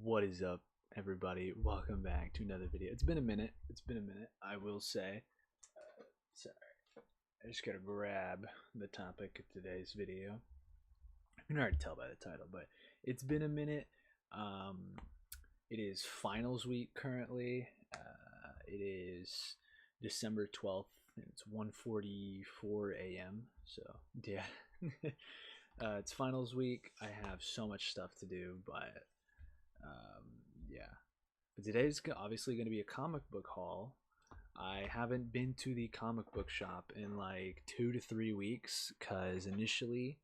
What is up, everybody? Welcome back to another video. It's been a minute. I will say. Sorry, I just gotta grab the topic of today's video. You can already tell by the title, but it's been a minute. Um, it is finals week currently. It is December 12th. And it's 1:44 a.m. So yeah, it's finals week. I have so much stuff to do, but um, yeah. But today's obviously going to be a comic book haul. I haven't been to the comic book shop in like 2 to 3 weeks because initially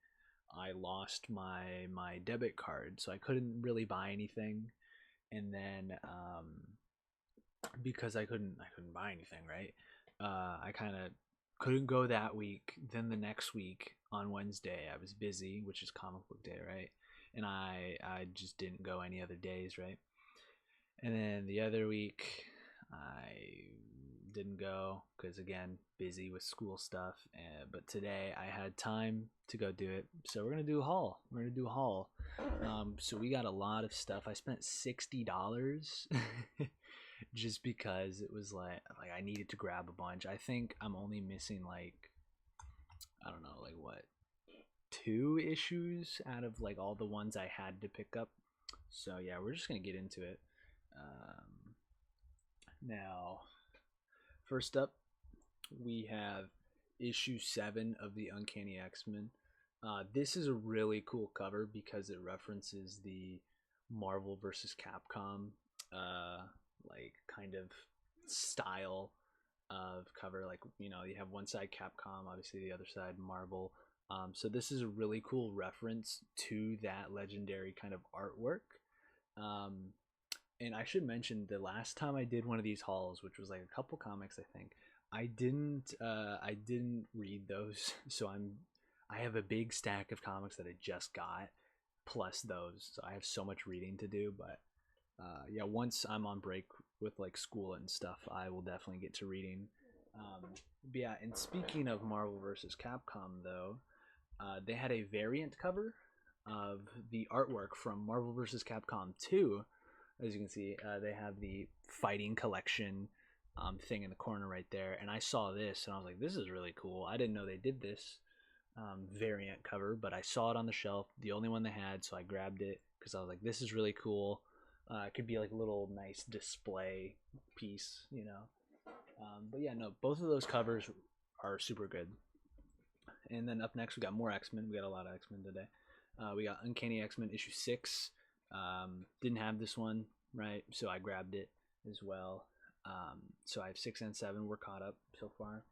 I lost my debit card, so I couldn't really buy anything. And then because I couldn't buy anything, right? I kind of couldn't go that week. Then the next week on Wednesday I was busy, which is comic book day, right? And I just didn't go any other days, right? And then the other week I didn't go because again busy with school stuff. But today I had time to go do it, so we're gonna do a haul. So we got a lot of stuff. I spent $60 just because it was like I needed to grab a bunch. I think I'm only missing like, I don't know, like what, 2 issues out of like all the ones I had to pick up. So yeah, we're just gonna get into it. Now, first up, we have issue 7 of the Uncanny X-Men. This is a really cool cover because it references the Marvel vs. Capcom like kind of style of cover. Like, you know, you have one side Capcom, obviously the other side Marvel. So this is a really cool reference to that legendary kind of artwork. And I should mention, the last time I did one of these hauls, which was like a couple comics, I think, I didn't read those. So I have a big stack of comics that I just got, plus those. So I have so much reading to do. But yeah, once I'm on break with like school and stuff, I will definitely get to reading. But yeah, and speaking of Marvel vs. Capcom, though, they had a variant cover of the artwork from Marvel vs. Capcom 2. As you can see, they have the fighting collection thing in the corner right there. And I saw this and I was like, this is really cool. I didn't know they did this variant cover, but I saw it on the shelf, the only one they had, so I grabbed it because I was like, this is really cool. It could be like a little nice display piece, you know. But yeah, no, both of those covers are super good. And then up next, we got more X-Men. We got a lot of X-Men today. We got Uncanny X-Men issue 6. Didn't have this one, right? So I grabbed it as well. So I have 6 and 7. We're caught up so far.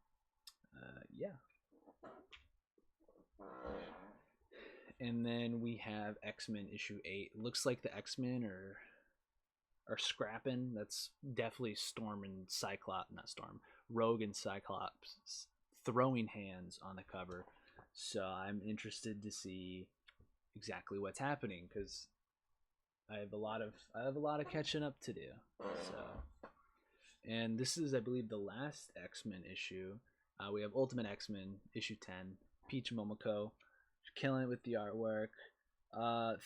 Yeah. And then we have X-Men issue 8. Looks like the X-Men are scrapping. That's definitely Storm and Cyclops, not Storm, Rogue and Cyclops throwing hands on the cover. So I'm interested to see exactly what's happening because I have a lot of catching up to do. So, and this is, I believe, the last X-Men issue. We have Ultimate X-Men issue 10. Peach Momoko killing it with the artwork.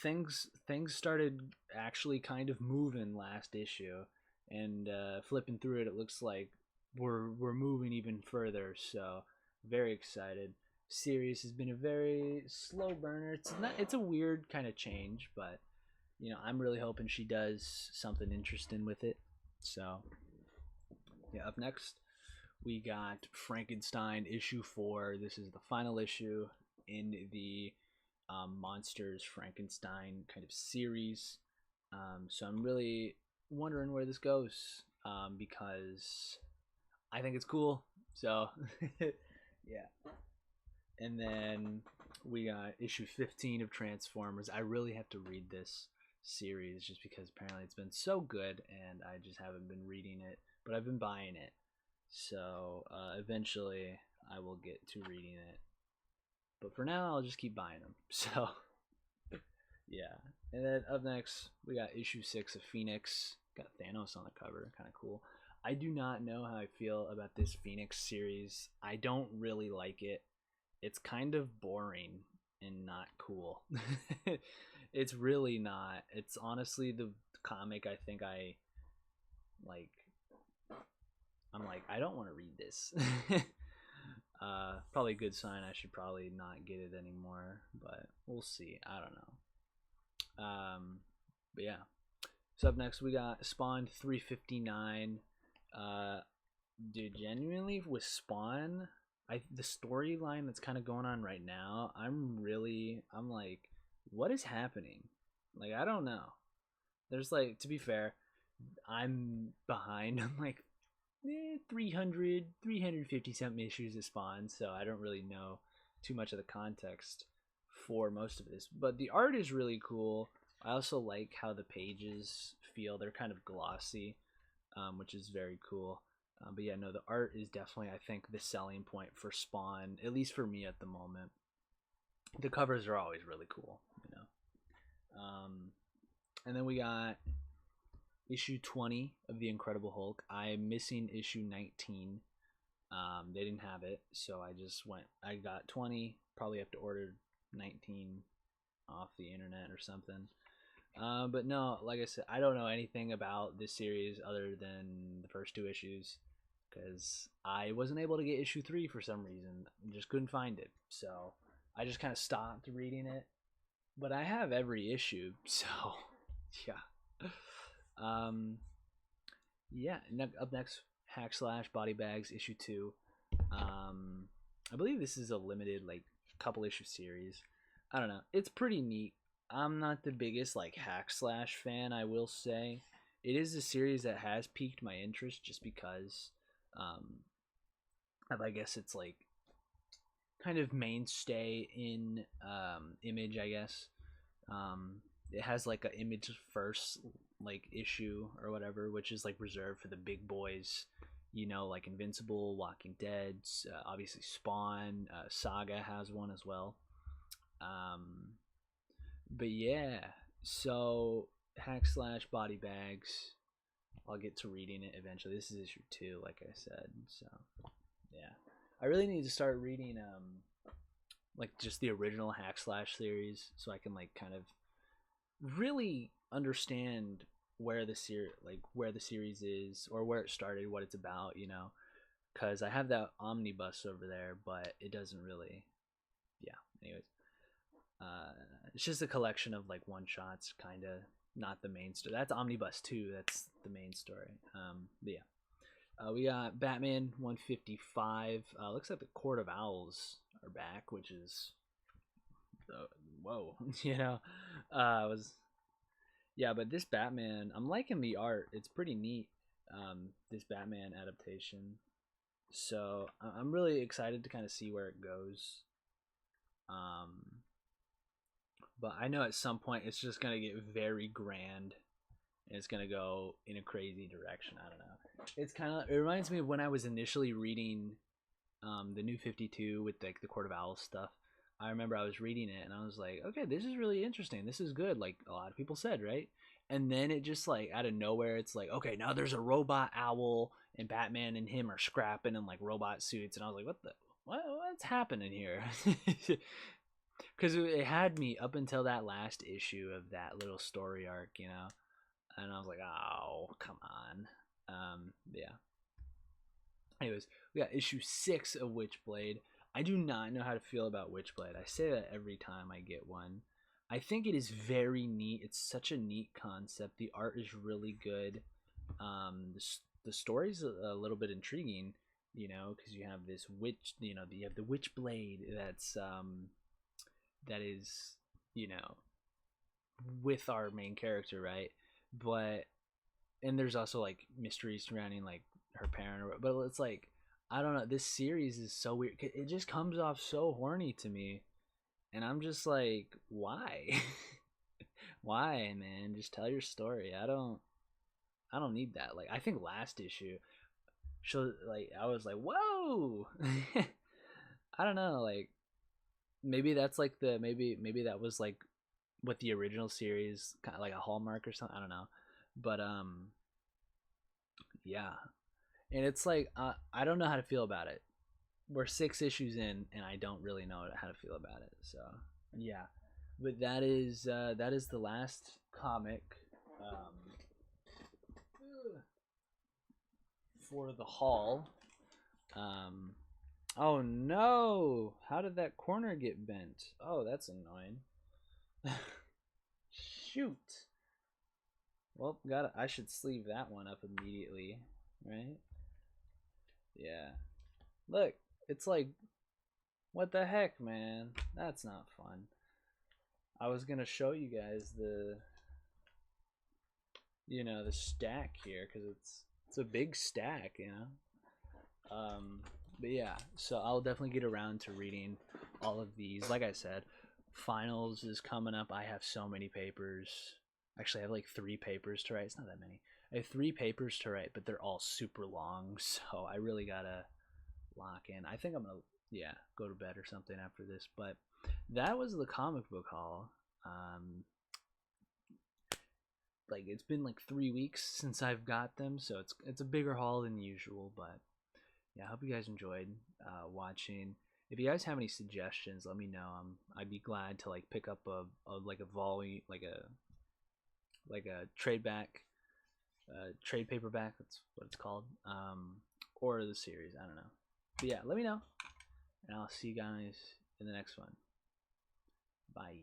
Things started actually kind of moving last issue, and flipping through it, it looks like we're moving even further. So very excited. Series has been a very slow burner. It's a weird kind of change, but you know, I'm really hoping she does something interesting with it. So yeah, up next we got Frankenstein issue 4. This is the final issue in the Monsters Frankenstein kind of series. So I'm really wondering where this goes, because I think it's cool. So yeah. And then we got issue 15 of Transformers. I really have to read this series just because apparently it's been so good and I just haven't been reading it, but I've been buying it. So eventually I will get to reading it. But for now, I'll just keep buying them. So yeah. And then up next, we got issue 6 of Phoenix. Got Thanos on the cover. Kind of cool. I do not know how I feel about this Phoenix series. I don't really like it. It's kind of boring and not cool. It's really not. It's honestly the comic I think I like. I'm like, I don't want to read this. Probably a good sign. I should probably not get it anymore, but we'll see. I don't know. But yeah. So up next we got Spawn 359. Dude, genuinely with Spawn, the storyline that's kind of going on right now, I'm like, what is happening? Like, I don't know. There's like, to be fair, I'm behind on like 350 something issues of Spawn, so I don't really know too much of the context for most of this. But the art is really cool. I also like how the pages feel. They're kind of glossy, which is very cool. But yeah, no, the art is definitely, I think, the selling point for Spawn, at least for me at the moment. The covers are always really cool, you know. And then we got issue 20 of the Incredible Hulk. I'm missing issue 19. They didn't have it, so I got 20. Probably have to order 19 off the internet or something. But no, like I said, I don't know anything about this series other than the first 2 issues, because I wasn't able to get issue 3 for some reason. Just couldn't find it, so I just kind of stopped reading it. But I have every issue, so yeah. Yeah. Up next, Hack Slash Body Bags issue 2. I believe this is a limited like couple issue series. I don't know. It's pretty neat. I'm not the biggest like Hack Slash fan, I will say. It is a series that has piqued my interest just because I guess it's like kind of mainstay in Image, I guess. It has like a Image first like issue or whatever, which is like reserved for the big boys, you know, like Invincible, Walking Dead, obviously Spawn, Saga has one as well. But yeah, so Hack Slash Body Bags, I'll get to reading it eventually. This is issue 2, like I said. So yeah, I really need to start reading like just the original Hack Slash series, so I can like kind of really understand where the series is, or where it started, what it's about, you know, because I have that omnibus over there, but it doesn't really. Yeah. Anyways, it's just a collection of like one shots, kind of, not the main story. That's omnibus 2. That's the main story. But yeah, we got Batman 155. Looks like the Court of Owls are back, which is whoa, you know. But this Batman, I'm liking the art. It's pretty neat. This Batman adaptation. So I'm really excited to kind of see where it goes. But I know at some point it's just gonna get very grand, and it's gonna go in a crazy direction. I don't know. It reminds me of when I was initially reading the New 52 with like the Court of Owls stuff. I remember I was reading it and I was like, okay, this is really interesting. This is good. Like a lot of people said, right? And then it just like out of nowhere, it's like, okay, now there's a robot owl and Batman and him are scrapping in like robot suits. And I was like, what's happening here? Because it had me up until that last issue of that little story arc, you know? And I was like, oh, come on. Yeah. Anyways, we got issue 6 of Witchblade. I do not know how to feel about Witchblade. I say that every time I get one. I think it is very neat. It's such a neat concept. The art is really good. The story's a little bit intriguing, you know, because you have this witch, you know, you have the Witchblade that is, you know, with our main character, right? And there's also like mysteries surrounding like her parent, but it's like, I don't know, this series is so weird. It just comes off so horny to me, and I'm just like, why? Why, man? Just tell your story. I don't need that. Like, I think last issue, I was like, whoa. I don't know, like maybe that's like maybe that was like what the original series, kind of like a hallmark or something. I don't know, but yeah. And it's like, I don't know how to feel about it. We're 6 issues in, and I don't really know how to feel about it. So, yeah. But that is the last comic for the haul. Um, oh no! How did that corner get bent? Oh, that's annoying. Shoot. Well, I should sleeve that one up immediately, right? Yeah. Look, it's like, what the heck, man? That's not fun. I was gonna show you guys the, the stack here because it's a big stack, but yeah, so I'll definitely get around to reading all of these. Like I said, finals is coming up. I have so many papers. Actually, I have like 3 papers to write. It's not that many. I have 3 papers to write, but they're all super long, so I really gotta lock in. I think I'm gonna, yeah, go to bed or something after this. But that was the comic book haul. Um, like it's been like 3 weeks since I've got them, so it's a bigger haul than usual. But yeah, I hope you guys enjoyed watching. If you guys have any suggestions, let me know. I'd be glad to like pick up a like a volume, like a trade back, trade paperback. That's what it's called. Or the series. I don't know. But yeah, let me know, and I'll see you guys in the next one. Bye.